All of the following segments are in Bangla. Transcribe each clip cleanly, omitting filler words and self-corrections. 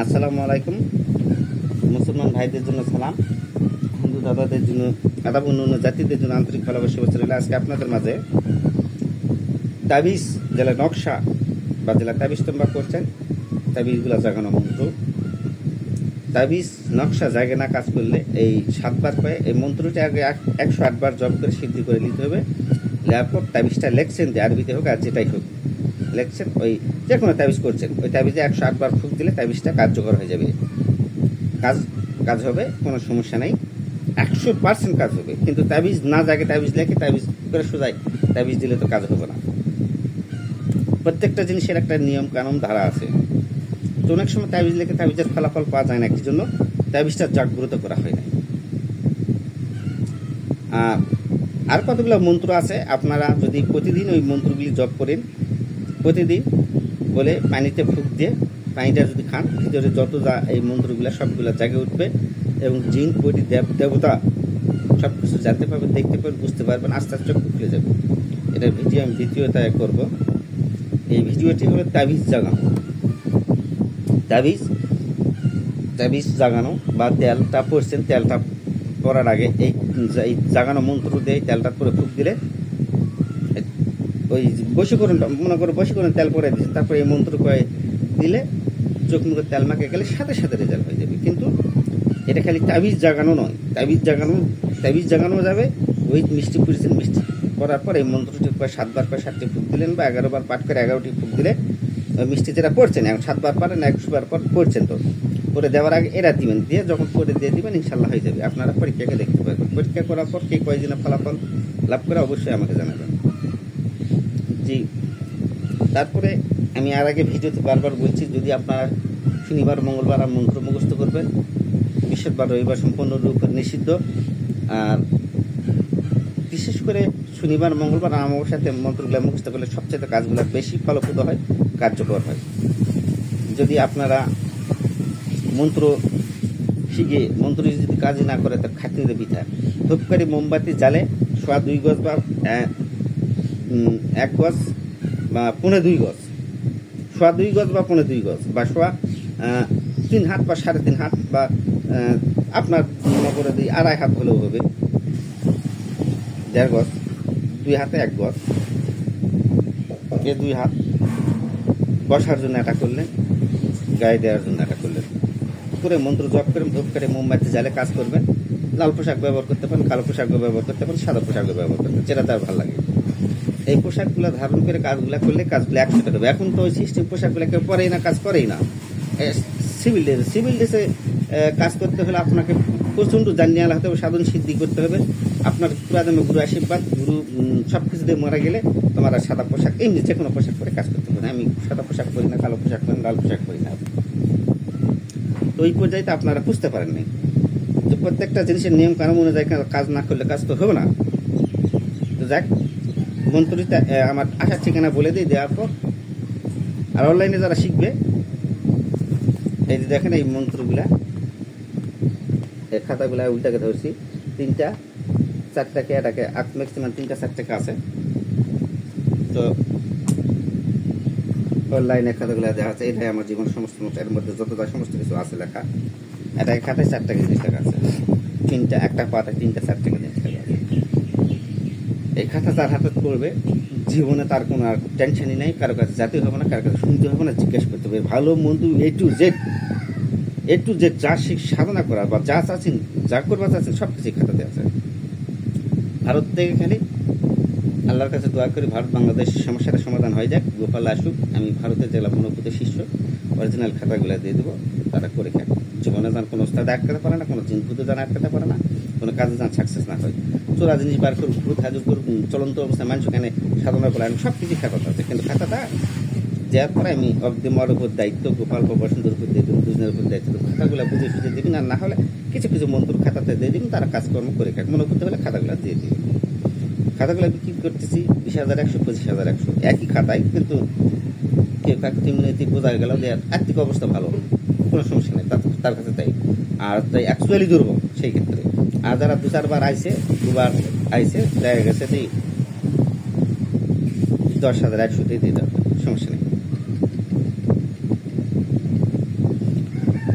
আসসালামু আলাইকুম। মুসলমান ভাইদের জন্য সালাম, হিন্দু দাদাদের জন্য আদাব, অন্য জাতিদের জন্য আন্তরিক ভালোবাসা রইল। আজকে আপনাদের মাঝে তাবিজ জেলা নকশা বা জেলা তাবিজ তোমরা করছেন, তাবিজগুলা জাগানো মন্ত্র। তাবিজ নকশা জায়গা না কাজ করলে এই 7 বার করে এই মন্ত্রটি আগে 108 বার জপ করে সিদ্ধি করে নিতে হবে। লেয়ার পর তাবিজটা লেখছেন, যে আরবিতে হোক আর যেটাই হোক লেখছেন, ওই যে কোনো তাবিজ করছেন, ওই তাবিজে 108 বার ফুঁক দিলে তাবিজটা কার্যকর হয়ে যাবে। কাজ হবে, কোনো সমস্যা নেই, 100% কাজ হবে। কিন্তু তাবিজ না জাগে তাবিজ লেখে তাবিজ করে সোজাই তাবিজ দিলে তো কাজ হবে না। প্রত্যেকটা জিনিসের একটা নিয়ম কানুন ধারা আছে। তো অনেক সময় তাবিজ লেখে তাবিজের ফলাফল পাওয়া যায় না, কি জন্য? তাবিজটা জাগ্রত করা হয় না। আর কতগুলো মন্ত্র আছে, আপনারা যদি প্রতিদিন ওই মন্ত্রগুলি জপ করেন, প্রতিদিন বলে পানিতে ফুঁক দিয়ে পানিটা যদি খান, ভিতরে যত এই মন্ত্রগুলো সবগুলো জাগে উঠবে এবং জিন পরি দেবতা সব কিছু জানতে পারবেন, দেখতে পারবেন, বুঝতে পারবেন, আস্তে আস্তে চোখ খুলে যাবে। এটা ভিডিও আমি দ্বিতীয়টায় করব। এই ভিডিওটি হলো তাবিজ জাগানো। তাবিজ জাগানো বা তেলটা পড়ছেন, তেলটা পড়ার আগে এই জাগানো মন্ত্র দিয়ে তেলটা করে ফুঁক দিলে, ওই বশীকরণ মনে করে বশীকরণ তেল পরে দিচ্ছেন, তারপরে এই মন্ত্র করে দিলে চোখ মুখে তেল মাখে গেলে সাথে সাথে রেজাল্ট হয়ে যাবে। কিন্তু এটা খালি তাবিজ জাগানো নয়, তাবিজ জাগানো যাবে। ওই মিষ্টি পুড়েছেন, মিষ্টি করার পর এই মন্ত্রটি 7 বার করে 7টি ফুঁক দিলেন, বা 11 বার পাঠ করে 11টি ফুঁক দিলে মিষ্টি যেটা পড়ছেন, এখন 7 বার পারেন, 100 বার পর পড়ছেন, তো করে দেওয়ার আগে এরা দিবেন, দিয়ে যখন করে দিয়ে দিবেন ইনশাল্লাহ হয়ে যাবে। আপনারা পরীক্ষাকে দেখতে পারবেন। পরীক্ষা করার পর কে কয়দিনে ফলাফল লাভ করে অবশ্যই আমাকে জানাবেন। জি, তারপরে আমি আর আগে ভিডিওতে বারবার বলছি, যদি আপনারা শনিবার মঙ্গলবার আর মন্ত্র মুখস্থ করবেন, বৃহস্পতিবার রবিবার সম্পূর্ণরূপে নিষিদ্ধ। আর বিশেষ করে শনিবার মঙ্গলবার আমার সাথে মন্ত্রগুলো মুখস্থ করলে সবচেয়ে কাজগুলো বেশি ফলপ্রদ হয়, কার্যকর হয়। যদি আপনারা মন্ত্র শিখে মন্ত্র যদি কাজ না করে, তার খাতিরে পিঠা ধূপকারি মোমবাতি জালে 2.25 গজ বা 1 গজ বা 2.25 গজ, 2.25 গজ বা 2.25 গজ বা 3 হাত বা 3.5 হাত, বা আপনার মনে করে দিই 2.5 হাত হলেও হবে, 1.5 গজ, 2 হাতে 1 গজ, 2 হাত বসার জন্য এটা করলেন, গায়ে দেওয়ার জন্য এটা করলেন, করে মন্ত্র জপ করেন, ধূপকারি মোমবাতি জালে কাজ করবেন। লাল পোশাক ব্যবহার করতে পারেন, কালো পোশাক ব্যবহার করতে পারেন, সাদা পোশাক ব্যবহার করতে পারেন, যেটা তার ভালো লাগে। এই পোশাকগুলো ধারণ করে কাজগুলো করলে কাজগুলো 100 টাকা হবে। এখন তো ওই সিস্টেম পোশাকগুলো কেউ পরেই না, কাজ করেই না। সিভিল ড্রেসে কাজ করতে হলে আপনাকে প্রচণ্ড জানিয়াল হতে হবে, সাধন সিদ্ধি করতে হবে। আপনার পুরাদমে গুরু আশীর্বাদ, গুরু সব কিছু দিয়ে মারা গেলে তোমার সাদা পোশাক, এমনি যে কোনো পোশাক পরে কাজ করতে হবে। আমি সাদা পোশাক পরি না, কালো পোশাক পরি না, লাল পোশাক পরি না। তো ওই পর্যায়ে তো আপনারা বুঝতে পারেননি যে প্রত্যেকটা জিনিসের নিয়ম কানুন অনুযায়ী কাজ না করলে কাজ তো হবে না। তো যাক, মন্ত্রটা আমার আসার ঠিকানা বলে দিই দেওয়ার পর। আর অনলাইনে যারা শিখবে, এই যে দেখেন এই মন্ত্রগুলা, এই খাতাগুলা উল্টাকে ধরছি, 3টা 4টাকে এটাকে ম্যাক্সিমাম 3টা 4টাকে আছে। তো অনলাইনে খাতাগুলো দেখা আছে, এটাই আমার জীবন সমস্ত, এর মধ্যে যতটা সমস্ত কিছু আছে লেখা। এটাকে খাতায় 4টাকে জিনিস লেখা আছে, 3টা একটা পাতায় 3টা 4টাকে জিনিস লেখা আছে। এই খাতা যার হাতে পড়বে, জীবনে তার কোনো আর টেনশনই নেই, কারো কাছে যেতে হবে না, কারো কাছে শুনতে হবে না, জিজ্ঞেস করতে হবে। ভালো মন্দ এ টু জেড যা সাধনা করার বা যা চাচ্ছেন, যা করবার চাচ্ছেন, সব কিছু খাতাতে আছে। ভারত থেকে খালি আল্লাহর কাছে দোয়া করি ভারত বাংলাদেশের সমস্যাটা সমাধান হয়ে যাক, গোপাল আসুক। আমি ভারতের জেলা মনোপুতের শিষ্য, অরিজিনাল খাতাগুলো দিয়ে দেবো, তারা করে খাক। জীবনে যান কোনো ওস্তাদ আটকাতে পারে না, কোনো জিনভূতে যান আটকাতে পারে না, কোনো কাজে যান সাকসেস না হয়। চোরা জিনিস বার করুক, ভূত হাজুর করুক, চলন্ত অবস্থায় মানুষ এখানে সাধনা করে, আমি সব কিছু খাতা আছে। কিন্তু খাতাটা দেওয়ার পরে আমি অব্দিমার উপর দায়িত্ব, গোপাল বা বসন্তের উপর দিয়ে দেবো, দুজনের উপর দায়িত্ব। খাতাগুলো বুঝে সুঝে দেবেন, আর না হলে কিছু কিছু মন্ত্র খাতাতে দিয়ে দেবেন, তারা কাজকর্ম করে খাক। মনে করতে হলে খাতাগুলো দিয়ে দিবেন। খাতাগুলো বিক্রি করতেছি 20,100, 25,100 একই খাতায়, কিন্তু কেউ কাকে বোঝা গেল যে আর্থিক অবস্থা ভালো, কোনো সমস্যা নেই, তার কাছে তাই। আর তাই অ্যাকচুয়ালি দুর্বল, সেই ক্ষেত্রে। আর যারা 2-4 বার আইছে, 2 বার আইছে, দেখা গেছে যে 10,100 দিয়ে দেওয়া, সমস্যা নেই।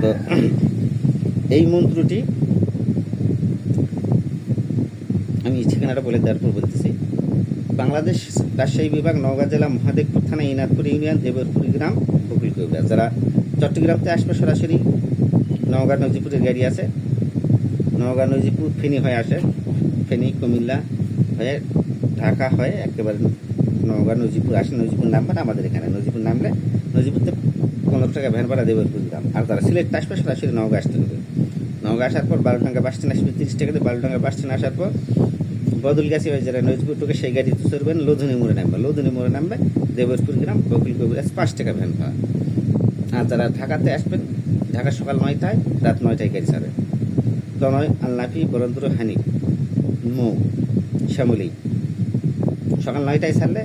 তো এই মন্ত্রটি আমি ঠিকানাটা বলে দেওয়ার পর বলতেছি। বাংলাদেশ রাজশাহী বিভাগ, নওগাঁ জেলা, মহাদেবপুর থানা, ইনাদপুর ইউনিয়ন, দেবরপুর গ্রাম, বকুল কবিরাজ। যারা চট্টগ্রামতে আসবে সরাসরি নওগাঁ নজিপুরের গাড়ি আছে, নওগাঁ নজিপুর ফেনী হয়ে আসে, ফেনী কুমিল্লা হয়ে ঢাকা হয়ে একেবারে নওগাঁ নজিপুর আসে। নজিপুর নামবেন আমাদের এখানে, নজিপুর নামলে নজিপুরতে 15 টাকা ভ্যান ভাড়া দেবরপুর গ্রাম। আর যারা সিলেট আসবে সরাসরি নওগাঁ আসতে হবে। নওগাঁ আসার পর বালুডাঙ্গা বাস স্ট্যান্ড আসবে 30 টাকা দিয়ে। বালুডাঙ্গা বাস স্ট্যান্ড আসার পর বদলগাছি হয়ে যারা নজিপুর টুকে সেই গাড়িতে চড়বেন, লোধনী মোড়ে নামবে, লোধনী মোড়ে নামবে দেবরপুর গ্রাম, বকুল কবিরাজ, 5 টাকা ভ্যান ভাড়া। আর যারা ঢাকাতে আসবেন, ঢাকা সকাল 9টায়, রাত 9টায় গাড়ি ছাড়বে। তনয়, আলনাফি, বরন্দর, হানিফ, মৌ, শ্যামলী সকাল 9টায় ছাড়লে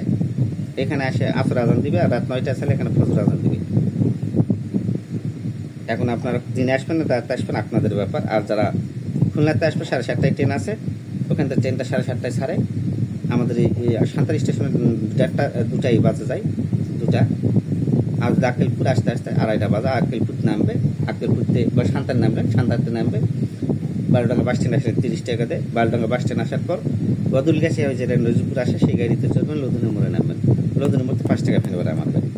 এখানে আসে আসর আজান দিবে, আর রাত 9টায় ছাড়লে এখানে ফজর আজান দিবে। এখন আপনারা দিনে আসবেন না রাতে আসবেন আপনাদের ব্যাপার। আর যারা খুলনাতে আসবে 7:30টায় ট্রেন আছে, ওখান থেকে ট্রেনটা 7:30টায় ছাড়ে। আমাদের এই সান্তার স্টেশনে 2টাই বাজে যায়, 2টা। আর আক্কেলপুর আসতে আসতে 2:30 বাজে। আক্কেলপুর নামবে, আক্কেলপুরতে বা সান্তার নামবেন, সান্তারতে নামবে বালুডাঙ্গা বাস স্ট্যান্ড আসলে 30 টাকা দেয়। বালুডাঙ্গা বাস স্ট্যান্ড আসার পর বদলগাছি হয়ে যেটা নজিপুর আসে সেই গাড়িতে চড়বেন, লোধনী মোড়ে নামবেন, লোধনী মোড়তে 5 টাকা ফেলে আমার গাড়ি।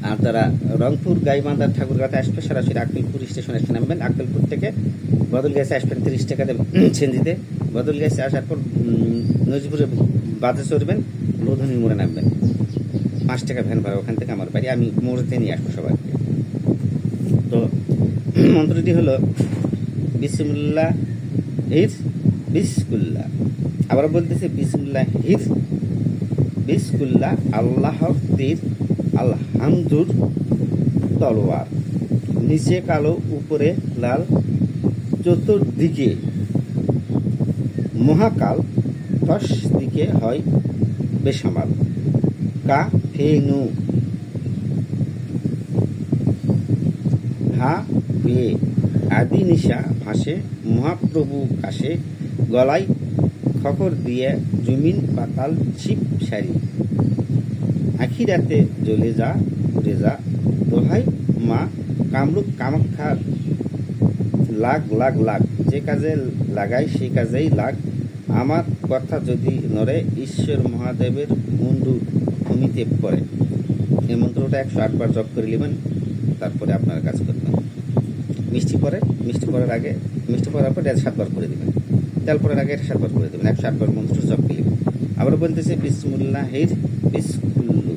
আর যারা রংপুর, গাইবান্ধার, ঠাকুরগাঁতে আসবে সরাসরি আক্কেলপুর স্টেশনে এসে নামবেন। আক্কেলপুর থেকে বদলগাছি আসবেন 30 টাকা দেবেন ছেন্দিতে। বদলগাছি আসার পর নজিপুরে বাসে চড়বেন, লোধনী মোড়ে নামবেন, 5 টাকা ভ্যান ভাড়া। ওখান থেকে আমার বাড়ি, আমি মোড়েতে নিয়ে আসবো সবাইকে। তো মন্ত্রটি হলো বিসমিল্লাহ হির বিসকুল্লাহ। আবার বলতেছি বিসমিল্লাহ হির বিসকুল্লাহ, আল্লাহ তীর, আলহামদুর তলোয়ার, নিচে কালো উপরে লাল, চতুর্দিকে মহাকাল, 10 দিকে হয় বেসামাল। কা ফে নু হা পেয়ে আদি নিশা ভাসে, মহাপ্রভু কাশে, গলায় খকর দিয়ে জমিন পাতাল ছিপ সারি, আখিরাতে জ্বলে যা উড়ে যা, দোহাই মা কামরূপ কামাখ্যা, লাগ লাগ লাগ, যে কাজে লাগাই সেই কাজেই লাগ, আমার কথা যদি নড়ে, ঈশ্বর মহাদেবের মুন্ডু ভূমিতে পড়ে। এই মন্ত্রটা 108 বার জপ করে নেবেন, তারপরে আপনার কাজ করবেন। মিষ্টি পরের আগে, মিষ্টি পরার পর 7 বার করে দেবেন, তেল পরের আগে 7 বার করে দেবেন, 108 বার মন্ত্র জপ করে নেবেন। আবার বলতেছে বিসমুল্লাহির বিসকুল্লু,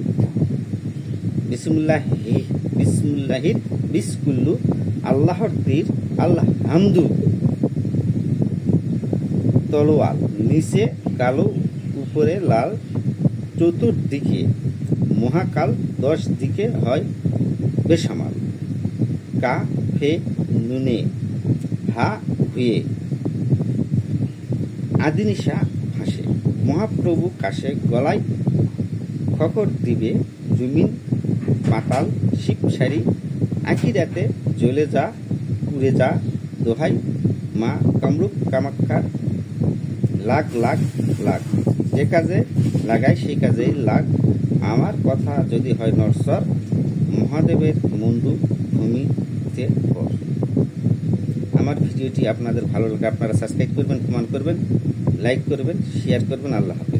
বিসমুল্লাহির বিসকুল্লু, আল্লাহর তীর, আল্লাহ হামদু তলোয়ার, নিচে কালো উপরে লাল, চতুর্দিকে মহাকাল, 10 দিকে হয় বেসামাল। কা ফে নুনে হা হুয়ে আদিনিশা ভাসে, মহাপ্রভু কাশে, গলায় খকর দিবে জমিন পাতাল শিব সারি, আখিরাতে জ্বলে যা উড়ে যা, দোহাই মা কামরূপ কামাখ্যার, লাখ লাখ লাখ, যে কাজে লাগাই সেই কাজেই লাগ, আমার কথা যদি হয় নরসর, মহাদেবের মুন্ডু ভূমিতে পর। আমার ভিডিওটি আপনাদের ভালো লাগে আপনারা সাবস্ক্রাইব করবেন, কমেন্ট করবেন, লাইক করবেন, শেয়ার করবেন। আল্লাহ হাফেজ।